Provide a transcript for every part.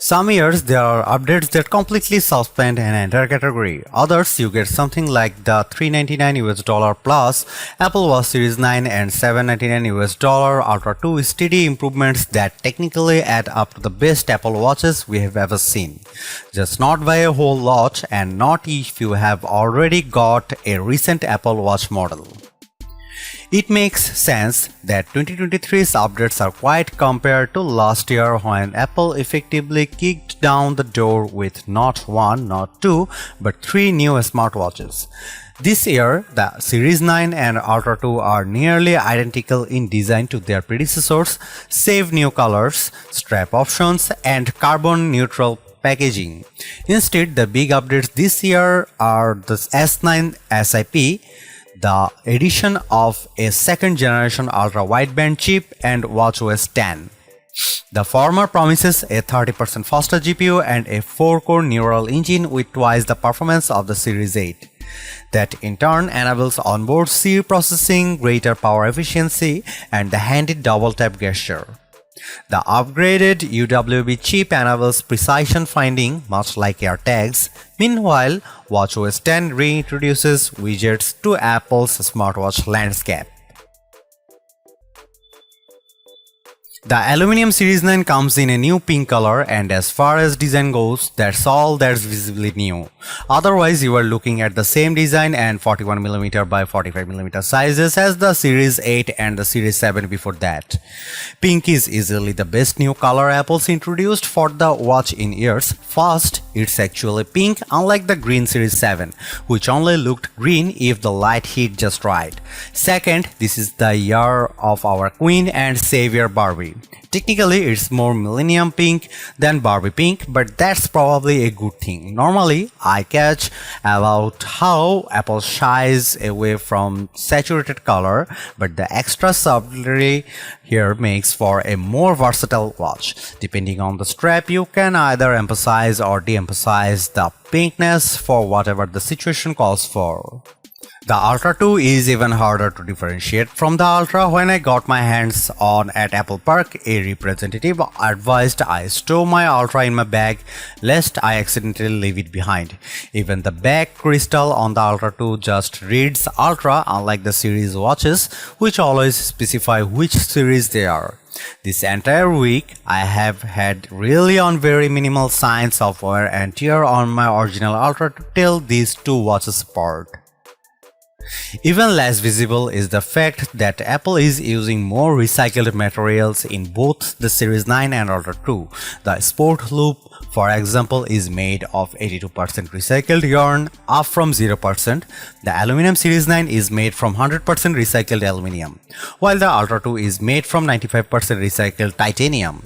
Some years there are updates that completely suspend an entire category. Others you get something like the $399 plus Apple Watch Series 9 and $799 Ultra 2 steady improvements that technically add up to the best Apple Watches we have ever seen. Just not by a whole lot, and not if you have already got a recent Apple Watch model. It makes sense that 2023's updates are quite compared to last year when Apple effectively kicked down the door with not one, not two, but three new smartwatches. This year, the Series 9 and Ultra 2 are nearly identical in design to their predecessors, save new colors, strap options, and carbon-neutral packaging. Instead, the big updates this year are the S9 SiP, the addition of a second-generation ultra-wideband chip, and watchOS 10. The former promises a 30% faster GPU and a 4-core neural engine with twice the performance of the Series 8. That in turn enables onboard C processing, greater power efficiency, and the handy double-tap gesture. The upgraded UWB chip enables precision finding, much like AirTags. Meanwhile, watchOS 10 reintroduces widgets to Apple's smartwatch landscape. The Aluminum Series 9 comes in a new pink color, and as far as design goes, that's all that's visibly new. Otherwise, you are looking at the same design and 41mm by 45mm sizes as the Series 8 and the Series 7 before that. Pink is easily the best new color Apple's introduced for the watch in years. First, it's actually pink, unlike the green Series 7, which only looked green if the light hit just right. Second, this is the year of our queen and savior Barbie. Technically, it's more millennium pink than Barbie pink, but that's probably a good thing. Normally, I catch about how Apple shies away from saturated color, but the extra subtlety here makes for a more versatile watch. Depending on the strap, you can either emphasize or de-emphasize the pinkness for whatever the situation calls for. The Ultra 2 is even harder to differentiate from the Ultra. When I got my hands on at Apple Park, a representative advised I stow my Ultra in my bag lest I accidentally leave it behind. Even the back crystal on the Ultra 2 just reads Ultra, unlike the series watches, which always specify which series they are. This entire week, I have had really on very minimal signs of wear and tear on my original Ultra to tell these two watches apart. Even less visible is the fact that Apple is using more recycled materials in both the Series 9 and Ultra 2. The Sport Loop, for example, is made of 82% recycled yarn, up from 0%. The Aluminum Series 9 is made from 100% recycled aluminum, while the Ultra 2 is made from 95% recycled titanium.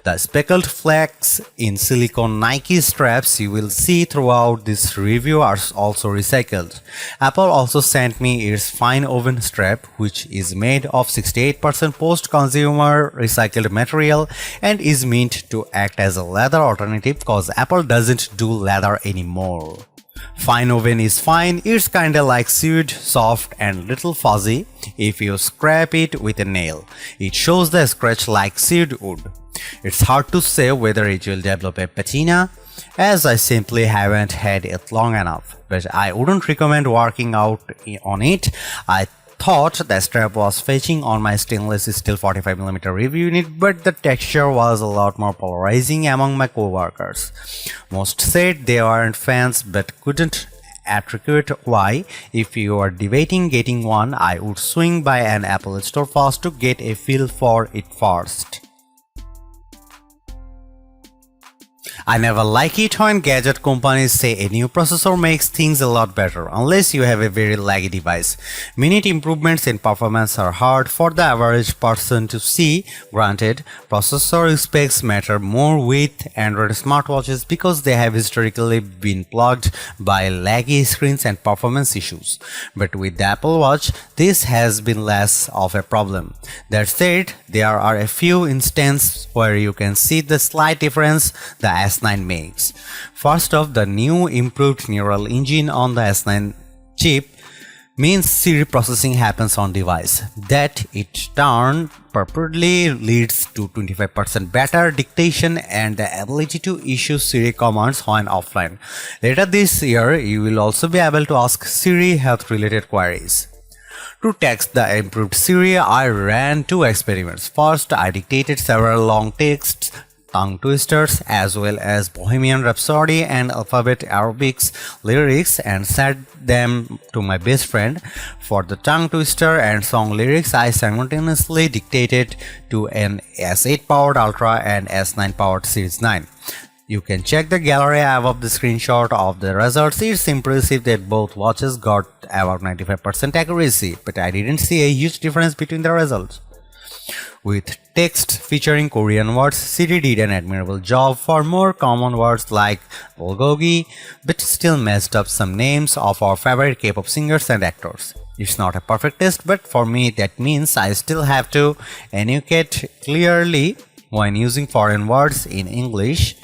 The speckled flex in silicone Nike straps you will see throughout this review are also recycled. Apple also sent me its fine woven strap, which is made of 68% post-consumer recycled material and is meant to act as a leather alternative because Apple doesn't do leather anymore. Fine woven is fine, it's kinda like suede, soft and little fuzzy if you scrape it with a nail. It shows the scratch like suede would. It's hard to say whether it will develop a patina, as I simply haven't had it long enough, but I wouldn't recommend working out on it. I thought the strap was fetching on my stainless steel 45mm review unit, but the texture was a lot more polarizing among my co-workers. Most said they weren't fans but couldn't attribute why. If you are debating getting one, I would swing by an Apple store first to get a feel for it first. I never like it when gadget companies say a new processor makes things a lot better, unless you have a very laggy device. Minute improvements in performance are hard for the average person to see. Granted, processor specs matter more with Android smartwatches because they have historically been plagued by laggy screens and performance issues. But with the Apple Watch, this has been less of a problem. That said, there are a few instances where you can see the slight difference the S9 makes. First off, the new improved neural engine on the S9 chip means Siri processing happens on device. That it turn purportedly leads to 25% better dictation and the ability to issue Siri commands when offline. Later this year, you will also be able to ask Siri health-related queries. To test the improved Siri, I ran two experiments. First, I dictated several long texts, tongue twisters, as well as Bohemian Rhapsody and alphabet aerobics lyrics and sent them to my best friend. For the tongue twister and song lyrics, I simultaneously dictated to an S8 powered Ultra and S9 powered Series 9. You can check the gallery above the screenshot of the results. It's impressive that both watches got about 95% accuracy, but I didn't see a huge difference between the results. With text featuring Korean words, Siri did an admirable job for more common words like bulgogi, but still messed up some names of our favorite K-pop singers and actors. It's not a perfect test, but for me that means I still have to enunciate clearly when using foreign words in English,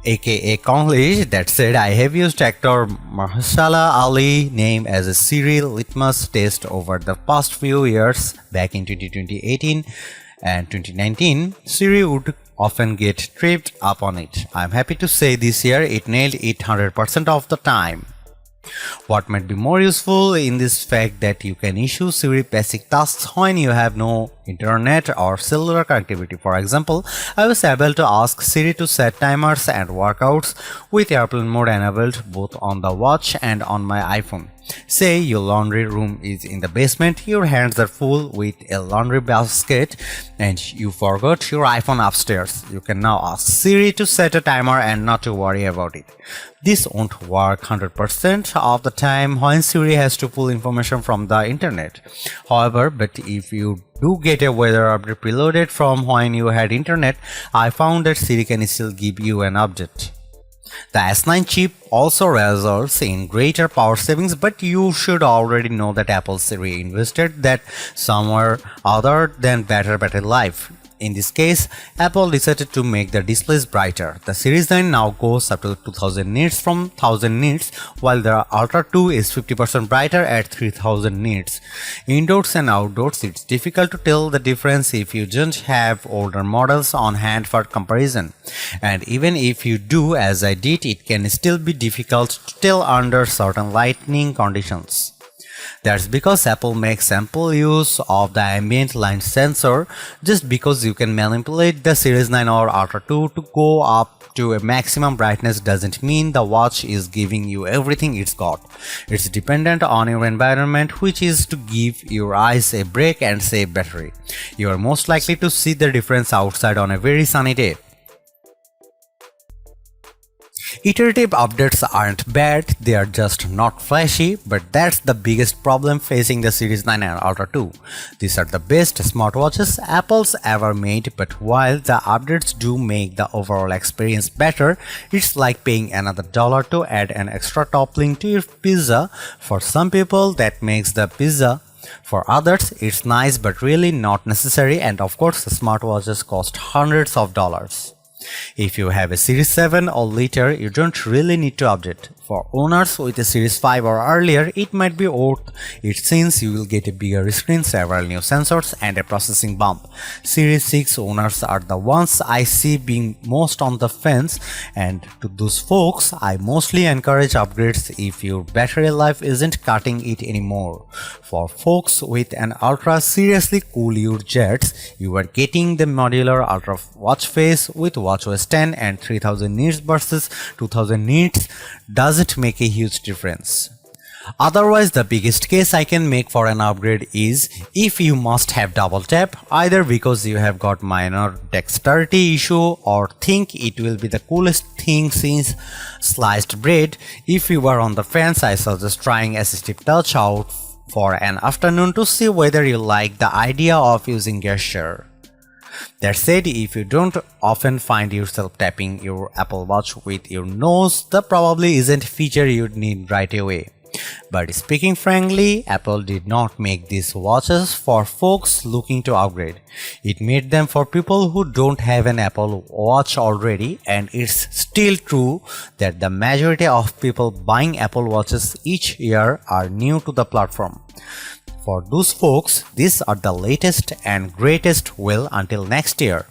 aka Konglish. That said, I have used actor Mahershala Ali name as a Siri litmus test over the past few years. Back in 2018 and 2019, Siri would often get tripped up on it. I'm happy to say this year it nailed it 100% of the time. What might be more useful in this fact that you can issue Siri basic tasks when you have no internet or cellular connectivity. For example, I was able to ask Siri to set timers and workouts with airplane mode enabled both on the watch and on my iPhone. Say your laundry room is in the basement, your hands are full with a laundry basket and you forgot your iPhone upstairs. You can now ask Siri to set a timer and not to worry about it. This won't work 100% of the time when Siri has to pull information from the internet. However, but if you do get a weather update preloaded from when you had internet, I found that Siri can still give you an update. The S9 chip also results in greater power savings, but you should already know that Apple Siri invested that somewhere other than better battery life. In this case, Apple decided to make the displays brighter. The Series 9 now goes up to 2000 nits from 1000 nits, while the Ultra 2 is 50% brighter at 3000 nits. Indoors and outdoors, it's difficult to tell the difference if you don't have older models on hand for comparison. And even if you do, as I did, it can still be difficult to tell under certain lighting conditions. That's because Apple makes ample use of the ambient light sensor. Just because you can manipulate the Series 9 or Ultra 2 to go up to a maximum brightness doesn't mean the watch is giving you everything it's got. It's dependent on your environment, which is to give your eyes a break and save battery. You are most likely to see the difference outside on a very sunny day. Iterative updates aren't bad, they are just not flashy, but that's the biggest problem facing the Series 9 and Ultra 2. These are the best smartwatches Apple's ever made, but while the updates do make the overall experience better, it's like paying another dollar to add an extra topping to your pizza. For some people, that makes the pizza. For others, it's nice but really not necessary, and of course, smartwatches cost hundreds of dollars. If you have a Series 7 or later, you don't really need to update. For owners with a Series 5 or earlier, it might be worth it since you will get a bigger screen, several new sensors, and a processing bump. Series 6 owners are the ones I see being most on the fence, and to those folks, I mostly encourage upgrades if your battery life isn't cutting it anymore. For folks with an Ultra, seriously cool your jets. You are getting the modular Ultra watch face with watchOS 10 and 3000 nits versus 2000 nits doesn't make a huge difference. Otherwise, the biggest case I can make for an upgrade is if you must have double tap, either because you have got minor dexterity issue or think it will be the coolest thing since sliced bread. If you are on the fence, I suggest trying assistive touch out for an afternoon to see whether you like the idea of using gesture. That said, if you don't often find yourself tapping your Apple Watch with your nose, that probably isn't a feature you'd need right away. But speaking frankly, Apple did not make these watches for folks looking to upgrade. It made them for people who don't have an Apple Watch already, and it's still true that the majority of people buying Apple Watches each year are new to the platform. For those folks, these are the latest and greatest. Well, until next year.